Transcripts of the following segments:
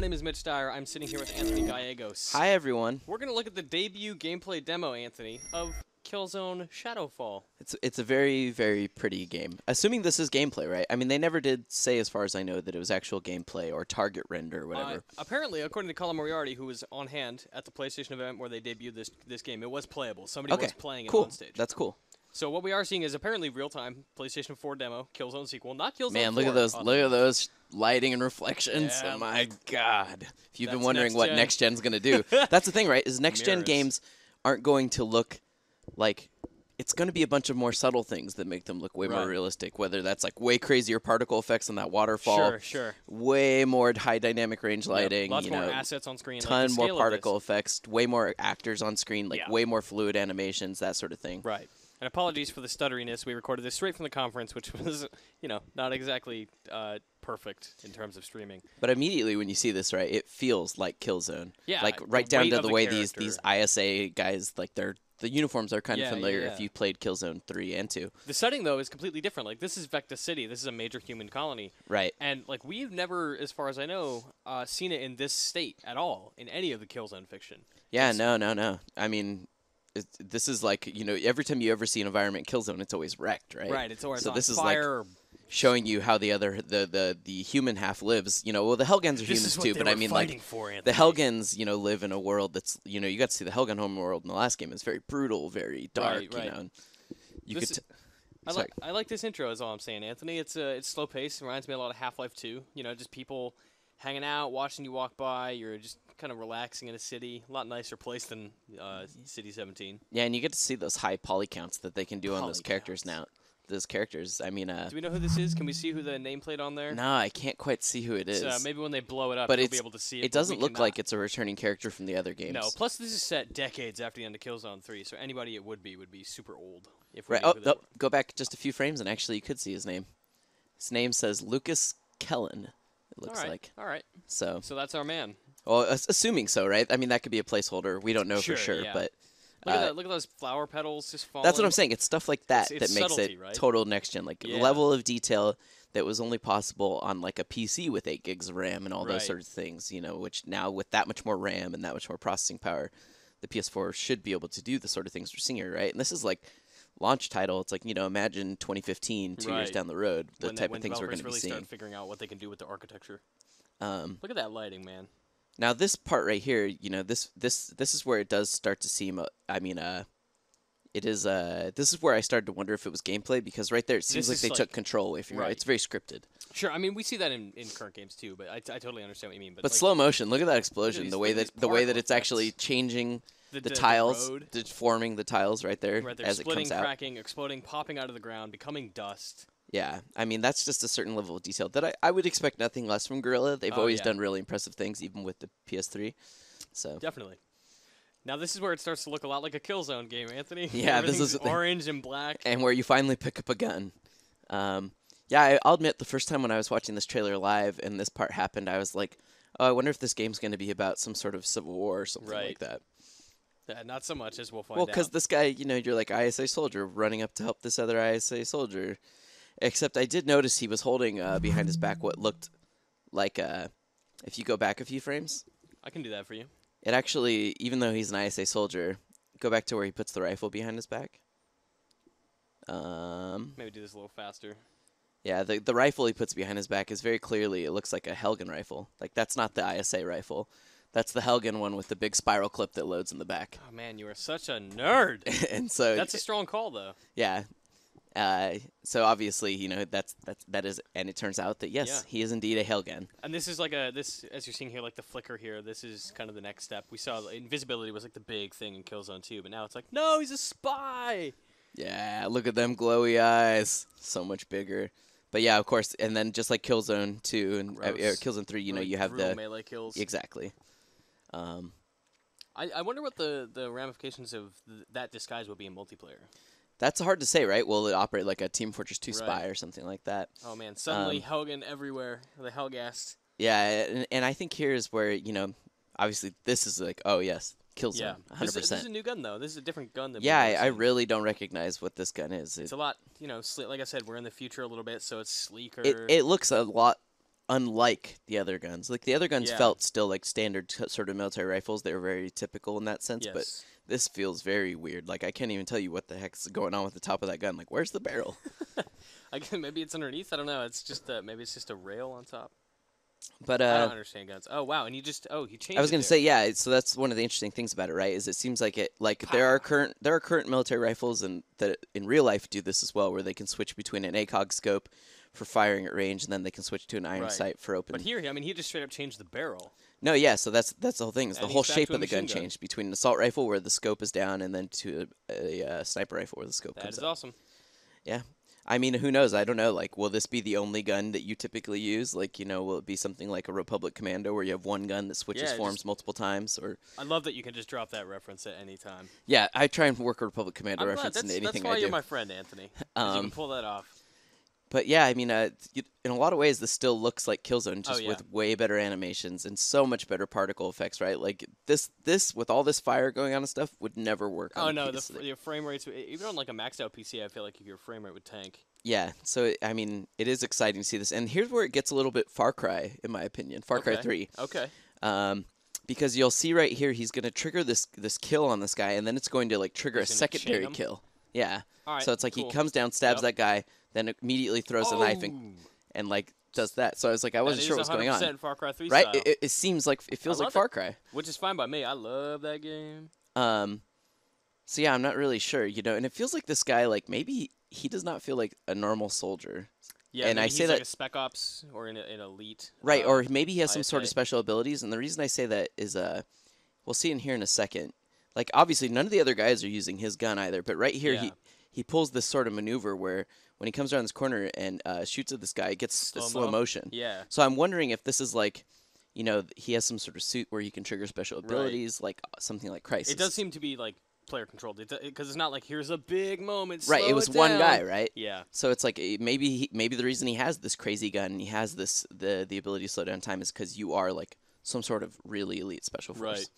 name is Mitch Dyer. I'm sitting here with Anthony Gallegos. Hi, everyone. We're going to look at the debut gameplay demo, Anthony, of Killzone Shadowfall. It's a very, very pretty game. Assuming this is gameplay, right? I mean, they never did say, as far as I know, that it was actual gameplay or target render or whatever. Apparently, according to Colin Moriarty, who was on hand at the PlayStation event where they debuted this game, it was playable. Somebody was playing it on stage. That's cool. So what we are seeing is apparently real-time PlayStation 4 demo, Killzone sequel, not Killzone 4. Man, look at those lighting and reflections. Yeah. Oh my God. If you've been That's wondering what next gen's going to do. That's the thing, right? Is next gen games aren't going to look like, it's going to be a bunch of more subtle things that make them look way more realistic, whether that's like way crazier particle effects on that waterfall. Sure. Way more high dynamic range lighting. Lots more assets on screen. Ton more particle effects, way more actors on screen, like way more fluid animations, that sort of thing. Right. And apologies for the stutteriness. We recorded this straight from the conference, which was, not exactly perfect in terms of streaming. But immediately when you see this, right, it feels like Killzone. Yeah. Like right down to the way these ISA guys, like the uniforms are kind of familiar if you played Killzone 3 and 2. The setting, though, is completely different. Like, this is Vecta City. This is a major human colony. Right. And, like, we've never, as far as I know, seen it in this state at all in any of the Killzone fiction. Yeah, no. I mean, this is like, every time you ever see an environment in Killzone, it's always wrecked, right? Right, it's always so on this fire. Is like showing you how the human half lives. Well, the Hellguns are humans too, but I mean, like, the Hellguns, live in a world that's, you got to see the Hellgun homeworld in the last game. It's very brutal, very dark, right. And I like this intro, is all I'm saying, Anthony. It's slow paced. It reminds me a lot of Half-Life 2. Just people hanging out, watching you walk by. You're just kind of relaxing in a city. A lot nicer place than City 17. Yeah, and you get to see those high poly counts that they can do on those characters now. Those characters, I mean... do we know who this is? Can we see who the nameplate on there? No, I can't quite see who it is. So maybe when they blow it up, you'll be able to see it. It doesn't look like it's a returning character from the other games. No, plus this is set decades after the end of Killzone 3, so anybody it would be super old. If right. Go back just a few frames, and actually you could see his name. His name says Lucas Kellen, it looks like. All right. So that's our man. Well, assuming so, right? I mean, that could be a placeholder. We don't know for sure, but... Look at those flower petals just falling. That's what I'm saying. It's stuff like that it's that makes subtlety, it right? total next gen. Like the level of detail that was only possible on like a PC with 8 gigs of RAM and all those sort of things. Which now with that much more RAM and that much more processing power, the PS4 should be able to do the sort of things we're seeing here, right? And this is like launch title. It's like imagine 2015, 2 years down the road, the type of things we're going to be seeing. Start figuring out what they can do with the architecture. Look at that lighting, man. Now this part right here, this is where it does start to seem. It is. This is where I started to wonder if it was gameplay, because right there it seems like they took control away from you. Right? It's very scripted. Sure, I mean we see that in current games too, but I totally understand what you mean. But like, slow motion, look at that explosion. The way that it's actually changing the tiles, forming the tiles right there as it comes out. Cracking, exploding, popping out of the ground, becoming dust. Yeah, I mean that's just a certain level of detail that I would expect nothing less from Guerrilla. They've always done really impressive things, even with the PS3. So definitely. Now this is where it starts to look a lot like a Killzone game, Anthony. Yeah, this is orange and black, and where you finally pick up a gun. Yeah, I'll admit the first time when I was watching this trailer live and this part happened, I was like, oh, I wonder if this game's going to be about some sort of civil war or something like that. Not so much, as we'll find out. Well, because this guy, you're like ISA soldier running up to help this other ISA soldier. Except I did notice he was holding behind his back what looked like, if you go back a few frames. I can do that for you. It actually, even though he's an ISA soldier, go back to where he puts the rifle behind his back. Maybe do this a little faster. Yeah, the rifle he puts behind his back is very clearly, it looks like a Helgen rifle. Like, that's not the ISA rifle. That's the Helgen one with the big spiral clip that loads in the back. Oh, man, you are such a nerd. And so that's a strong call, though. Yeah. So obviously, that is, and it turns out that yes, he is indeed a Helgen. And this is like as you're seeing here, like the flicker here. This is kind of the next step. We saw invisibility was like the big thing in Killzone 2, but now it's like, no, he's a spy. Yeah, look at them glowy eyes, so much bigger. But yeah, of course, and then just like Killzone 2 and Killzone 3, really you have the melee kills. Exactly. I wonder what the ramifications of that disguise will be in multiplayer. That's hard to say, right? Will it operate like a Team Fortress 2 spy or something like that? Oh, man. Suddenly, Helgen everywhere. The Helgast. Yeah, and I think here is where, obviously this is like, oh, yes, Killzone, 100%. This is a new gun, though. This is a different gun than I really don't recognize what this gun is. It's a lot, like I said, we're in the future a little bit, so it's sleeker. It looks a lot unlike the other guns. Like the other guns Yeah. felt still like standard sort of military rifles. They were very typical in that sense, but Yes. this feels very weird. Like I can't even tell you what the heck's going on with the top of that gun. Like where's the barrel? I guess maybe it's underneath. I don't know. It's just maybe it's just a rail on top. But I don't understand guns. Oh wow, and he changed. I was going gonna say yeah. So that's one of the interesting things about it, right? Is it seems like there are current military rifles and that in real life do this as well, where they can switch between an ACOG scope for firing at range, and then they can switch to an iron sight for open. But here, I mean, he just straight up changed the barrel. No, yeah. So that's the whole thing. Is the And whole he's back shape to a of the gun machine gun. changed between an assault rifle where the scope is down, and then to a sniper rifle where the scope That comes is up. awesome. Yeah. I mean, who knows? I don't know. Like, will this be the only gun that you typically use? Like, will it be something like a Republic Commando where you have one gun that switches forms multiple times? Or I love that you can just drop that reference at any time. yeah, I try and work a Republic Commando I'm reference glad. into anything That's why I do. you're my friend, Anthony. 'Cause you can pull that off. But yeah, I mean, in a lot of ways, this still looks like Killzone, just yeah. with way better animations and so much better particle effects, right? Like this with all this fire going on and stuff would never work on Oh a no, PS3. the frame rates, even on like a maxed out PC, I feel like your frame rate would tank. Yeah, so I mean, it is exciting to see this, and here's where it gets a little bit Far Cry, in my opinion, Far Cry 3. Okay. Because you'll see right here, he's going to trigger this kill on this guy, and then it's going to like trigger a He's gonna chain secondary him? kill. Yeah. All right, So it's like cool. he comes down, stabs Yep. that guy, then immediately throws a knife and like does that. So I was like, I wasn't sure what was going on. 100% Far Cry 3 Right? style, It seems like it feels I like love Far it. Cry. which is fine by me. I love that game. So yeah, I'm not really sure, and it feels like this guy, like maybe he does not feel like a normal soldier. Yeah, And maybe I say he's that like a Spec Ops or an elite. right, or maybe he has some sort of ISA. special abilities. And the reason I say that is, we'll see in here in a second. Like obviously, none of the other guys are using his gun either. But right here, Yeah. he pulls this sort of maneuver where when he comes around this corner and shoots at this guy, it gets slow motion. Yeah. So I'm wondering if this is like, he has some sort of suit where he can trigger special abilities, like something like Crisis. It does seem to be like player controlled because it's not like here's a big moment. Right, slow it was it one down. guy, right? Yeah. So it's like maybe the reason he has this crazy gun and he has the ability to slow down time is because you are like some sort of really elite special force. Right.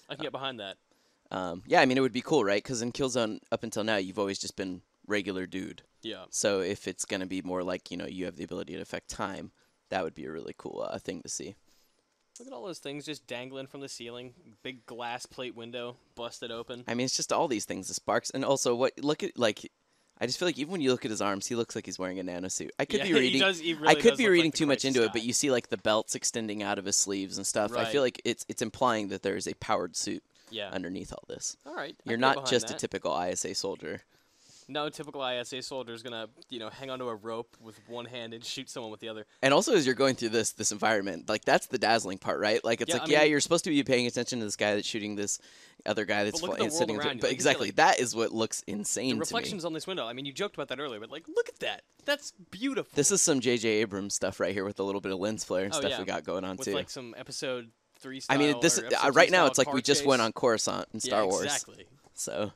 I can get behind that. Yeah, I mean it would be cool, right? Because in Killzone up until now you've always just been regular dude. Yeah. So if it's gonna be more like you have the ability to affect time, that would be a really cool thing to see. Look at all those things just dangling from the ceiling. Big glass plate window busted open. I mean it's just all these things, the sparks, and also I just feel like even when you look at his arms, he looks like he's wearing a nanosuit. I could be reading. He really I could does be look reading like the too much Crisis into it, guy. but you see like the belts extending out of his sleeves and stuff. I Right. feel like it's implying that there is a powered suit Yeah. underneath all this. All right. I You're can get not behind just a that. typical ISA soldier. No typical ISA soldier is gonna, hang onto a rope with one hand and shoot someone with the other. And also, as you're going through this environment, like that's the dazzling part, right? Like it's Yeah, I mean- you're supposed to be paying attention to this guy that's shooting this other guy that's But look at the world sitting. around you. But Like, you get, exactly, like, that is what looks insane The to me. reflections on this window. I mean, you joked about that earlier, but look at that. That's beautiful. This is some J.J. Abrams stuff right here with a little bit of lens flare and Oh, stuff yeah. we got going on with too. like some episode 3 style. I mean, this or episode right 2 now style it's like car we just went chase. on Coruscant in Star Wars. Exactly. So,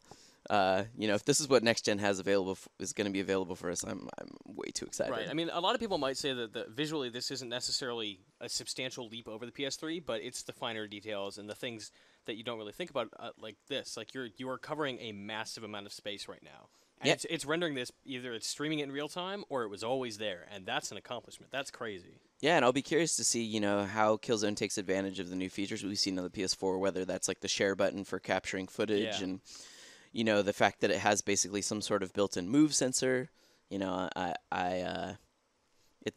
if this is what next gen has available is going to be available for us, I'm way too excited. Right. I mean, a lot of people might say that visually this isn't necessarily a substantial leap over the PS3, but it's the finer details and the things that you don't really think about like this. Like you are covering a massive amount of space right now. And Yeah. it's rendering this, either it's streaming it in real time or it was always there, and that's an accomplishment. That's crazy. Yeah, and I'll be curious to see, how Killzone takes advantage of the new features we've seen on the PS4, whether that's like the share button for capturing footage Yeah. and, the fact that it has basically some sort of built-in move sensor.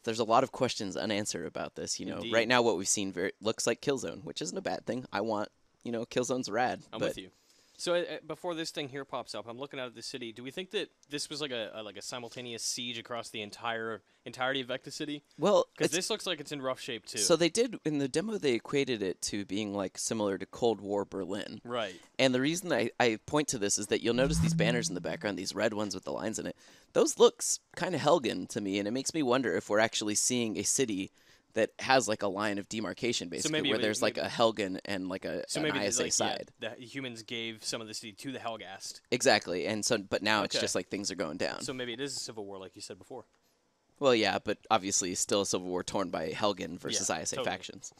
There's a lot of questions unanswered about this. Indeed. Right now what we've seen looks like Killzone, which isn't a bad thing. I want, Killzone's rad. I'm but with you. So before this thing here pops up, I'm looking out at the city. Do we think that this was like a simultaneous siege across the entirety of Vecta City? Well, Because this looks like it's in rough shape too. so they did in the demo. They equated it to being like similar to Cold War Berlin. right. And the reason I point to this is that you'll notice these banners in the background, these red ones with the lines in it. Those looks kind of Helgen to me, and it makes me wonder if we're actually seeing a city that has like a line of demarcation, basically, maybe where it- there's like maybe- a Helgen and like an maybe ISA side. the humans gave some of the city to the Helghast. Exactly, and so but now it's Okay. just like things are going down. So maybe it is a civil war, like you said before. Well, yeah, but obviously still a civil war torn by Helgen versus Yeah, ISA totally. factions.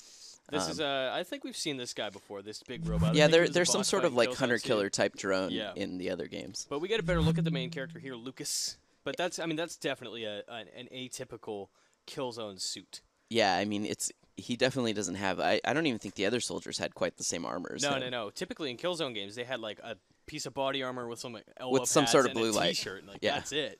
This is I think we've seen this guy before. This big robot. I Yeah, think he was a there's some boss sort fight of in like Killzone hunter-killer 2. type drone Yeah. in the other games. But we get a better look at the main character here, Lucas. But that's definitely an atypical Killzone suit. Yeah, I mean, he definitely doesn't have. I don't even think the other soldiers had quite the same armor as him. No. Typically in Killzone games, they had like a piece of body armor with some like, elbow With some pads sort of and blue a light. T-shirt. And, like, Yeah. that's it.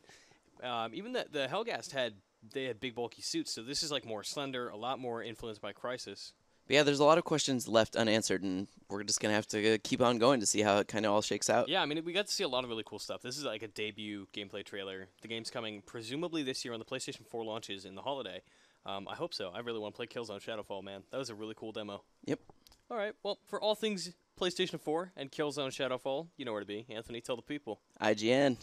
Even the Helghast had big bulky suits, so this is like more slender, a lot more influenced by Crysis. But yeah, there's a lot of questions left unanswered, and we're just gonna have to keep on going to see how it kind of all shakes out. Yeah, I mean, we got to see a lot of really cool stuff. This is like a debut gameplay trailer. The game's coming presumably this year on the PlayStation 4 launches in the holiday. I hope so. I really want to play Killzone Shadowfall, man. That was a really cool demo. Yep. All right, well, for all things PlayStation 4 and Killzone Shadowfall, you know where to be. Anthony, tell the people. IGN.